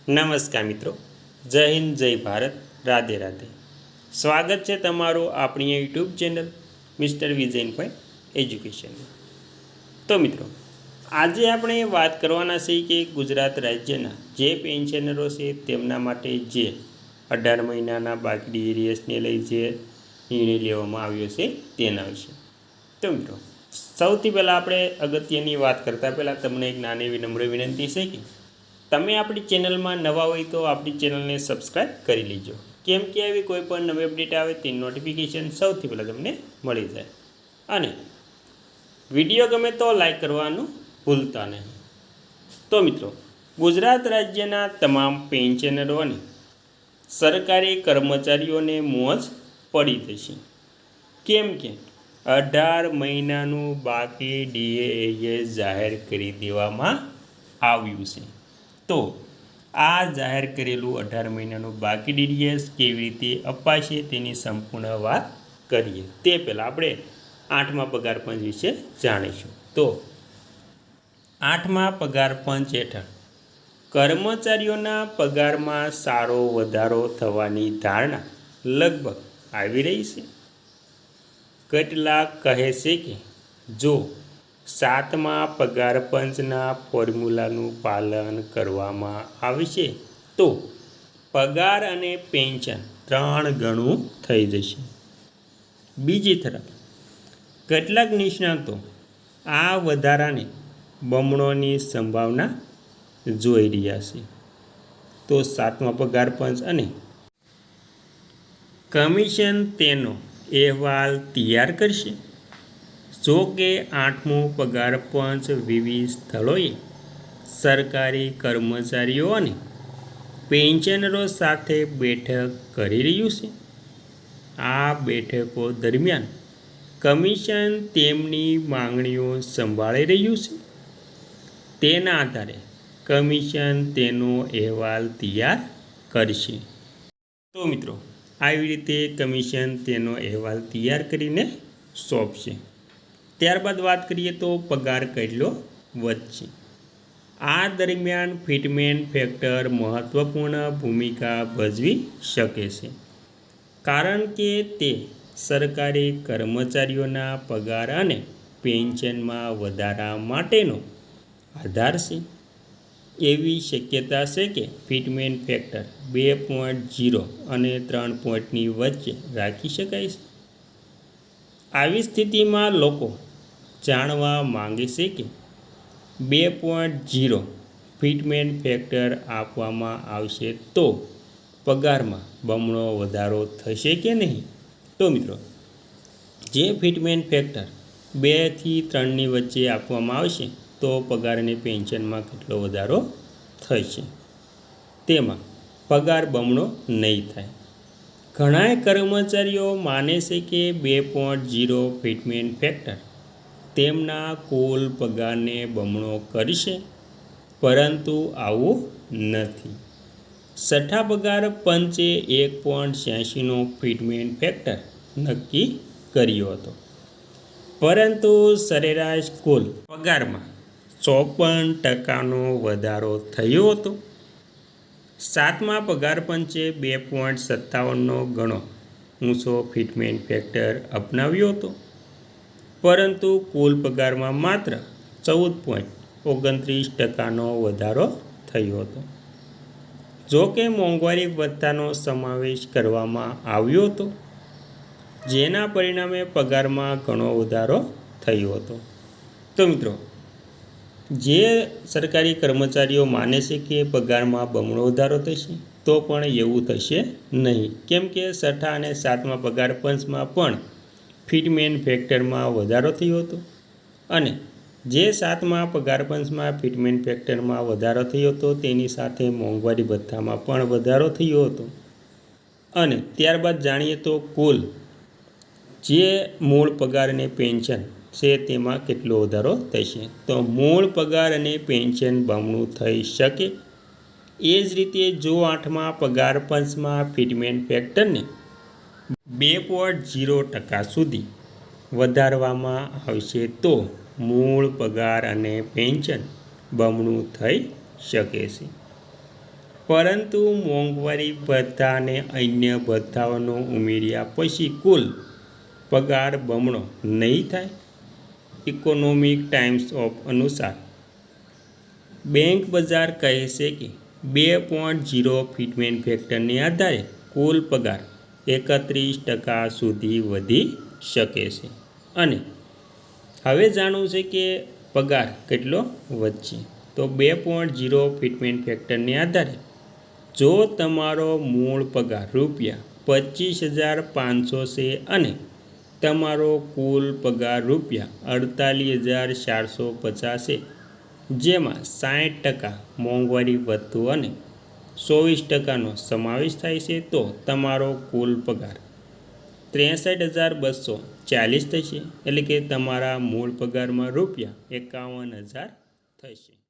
નમસ્કાર મિત્રો, જય હિન્દ, જય ભારત, રાધે રાધે. સ્વાગત છે તમારું આપણી યુટ્યુબ ચેનલ મિસ્ટર વિજયનભાઈ એજ્યુકેશનમાં. તો મિત્રો, આજે આપણે વાત કરવાના છીએ કે ગુજરાત રાજ્યના જે પેન્શનરો છે તેમના માટે જે 18 મહિનાના બાકી એરિયર્સને લઈ જે નિર્ણય લેવામાં આવ્યો છે તેના વિશે. તો મિત્રો, સૌથી પહેલાં આપણે અગત્યની વાત કરતાં પહેલાં તમને એક નાની વિનમ્ર વિનંતી છે કે તમે આપણી ચેનલમાં નવા હોય તો આપણી ચેનલને સબસ્ક્રાઈબ કરી લેજો, કેમ કે આવી કોઈ પણ નવી અપડેટ આવે તેની નોટિફિકેશન સૌથી પહેલાં તમને મળી જાય. અને વિડીયો ગમે તો લાઈક કરવાનું ભૂલતા નહીં. તો મિત્રો, ગુજરાત રાજ્યના તમામ પેન્શનરો અને સરકારી કર્મચારીઓને મોજ પડી જશે, કેમ કે 18 મહિનાનું બાકી ડીએ જાહેર કરી દેવામાં આવ્યું છે. તો આ જાહેર કરેલું 18 મહિનાનું બાકી ડીડીએસ કેવી રીતે અપાશે તેની સંપૂર્ણ વાત કરીએ તે પહેલાં આપણે 8મા પગાર પંચ વિશે જાણીશું. તો 8મા પગાર પંચ હેઠળ કર્મચારીઓના પગારમાં સારો વધારો થવાની ધારણા લગભગ આવી રહી છે. કેટલાક કહે છે કે જો 7મા પગાર પંચના ફોર્મ્યુલાનું પાલન કરવામાં આવશે તો પગાર અને પેન્શન 3 ગણું થઈ જશે. બીજી તરફ કેટલાક નિષ્ણાતો આ વધારાને બમણોની સંભાવના જોઈ રહ્યા છે. તો 7મા પગાર પંચ અને કમિશન તેનો અહેવાલ તૈયાર કરશે. જો કે 8મું પગાર પંચ વિવિધ સ્થળોએ સરકારી કર્મચારીઓ અને પેન્શનરો સાથે બેઠક કરી રહ્યું છે. આ બેઠકો દરમિયાન કમિશન તેમની માંગણીઓ સંભાળી રહ્યું છે. તેના આધારે કમિશન તેનો અહેવાલ તૈયાર કરશે. તો મિત્રો, આવી રીતે કમિશન તેનો અહેવાલ તૈયાર કરીને સોંપશે. ત્યારબાદ વાત કરીએ તો પગાર કેટલો વધશે. આ દરમિયાન ફિટમેન્ટ ફેક્ટર મહત્વપૂર્ણ ભૂમિકા ભજવી શકે છે, કારણ કે તે સરકારી કર્મચારીઓના પગાર અને પેન્શનમાં વધારા માટેનો આધાર છે. એવી શક્યતા છે કે ફિટમેન્ટ ફેક્ટર 2.0 અને 3 પોઈન્ટની વચ્ચે રાખી શકાય છે. આવી સ્થિતિમાં લોકો જાણવા માંગે છે કે 2.0 ફિટમેન્ટ ફેક્ટર આપવામાં આવશે તો પગારમાં બમણો વધારો થશે કે નહીં. તો મિત્રો, જે ફિટમેન્ટ ફેક્ટર 2 થી 3ની વચ્ચે આપવામાં આવશે તો પગાર અને પેન્શનમાં કેટલો વધારો થશે, તેમાં પગાર બમણો નહીં થાય. ઘણા કર્મચારીઓ માને છે કે 2.0 ફિટમેન્ટ ફેક્ટર તેમના કુલ પગારને બમણો કરશે, પરંતુ આવું નથી. 6થા પગાર પંચે 1.86નો ફિટમેન્ટ ફેક્ટર નક્કી કર્યો હતો, પરંતુ સરેરાશ કુલ પગારમાં 54% વધારો થયો હતો. 7મા પગાર પંચે 2.57નો ઘણો ઊંચો ફિટમેન્ટ ફેક્ટર અપનાવ્યો હતો, પરંતુ કુલ પગારમાં માત્ર 14.29%નો વધારો થયો હતો. જો કે મોંઘવારી ભથ્થાનો સમાવેશ કરવામાં આવ્યો હતો, જેના પરિણામે પગારમાં ઘણો વધારો થયો હતો. તો મિત્રો, જે સરકારી કર્મચારીઓ માને છે કે પગારમાં બમણો વધારો થશે, તો પણ એવું થશે નહીં, કેમ કે 6થા અને 7મા પગાર પંચમાં પણ ફિટમેન્ટ ફેક્ટરમાં વધારો થયો હતો. અને જે 7મા પગાર પંચમાં ફિટમેન્ટ ફેક્ટરમાં વધારો થયો હતો તેની સાથે મોંઘવારી ભથ્થામાં પણ વધારો થયો હતો. અને ત્યારબાદ જાણીએ તો કુલ જે મૂળ પગાર અને પેન્શન છે તેમાં કેટલો વધારો થશે. તો મૂળ પગાર અને પેન્શન બમણું થઈ શકે. એ જ રીતે જો 8મા પગાર પંચમાં ફિટમેન્ટ ફેક્ટરને 2.0% સુધી વધારવામાં આવશે તો મૂળ પગાર અને પેન્શન બમણું થઈ શકે છે. પરંતુ મોંઘવારી ભથ્થા અને અન્ય ભથ્થાઓનો ઉમેર્યા પછી કુલ પગાર બમણો નહીં થાય? ઇકોનોમિક ટાઈમ્સ ઓફ અનુસાર બેંક બજાર કહે છે કે 2.0 ફિટમેન્ટ ફેક્ટરને આધારે કુલ પગાર 31% સુધી વધી શકે છે. અને હવે જાણવું છે કે પગાર કેટલો વધશે. તો 2.0 ફિટમેન્ટ ફેક્ટરને આધારે જો તમારો મૂળ પગાર ₹25,500 છે અને તમારો કુલ પગાર ₹48,450 છે, જેમાં 60% મોંઘવારી ભથ્થું અને 24%નો સમાવેશ થાય છે, તો તમારો કુલ પગાર 63,240 થશે. એટલે કે તમારા મૂળ પગારમાં ₹51,000 થશે.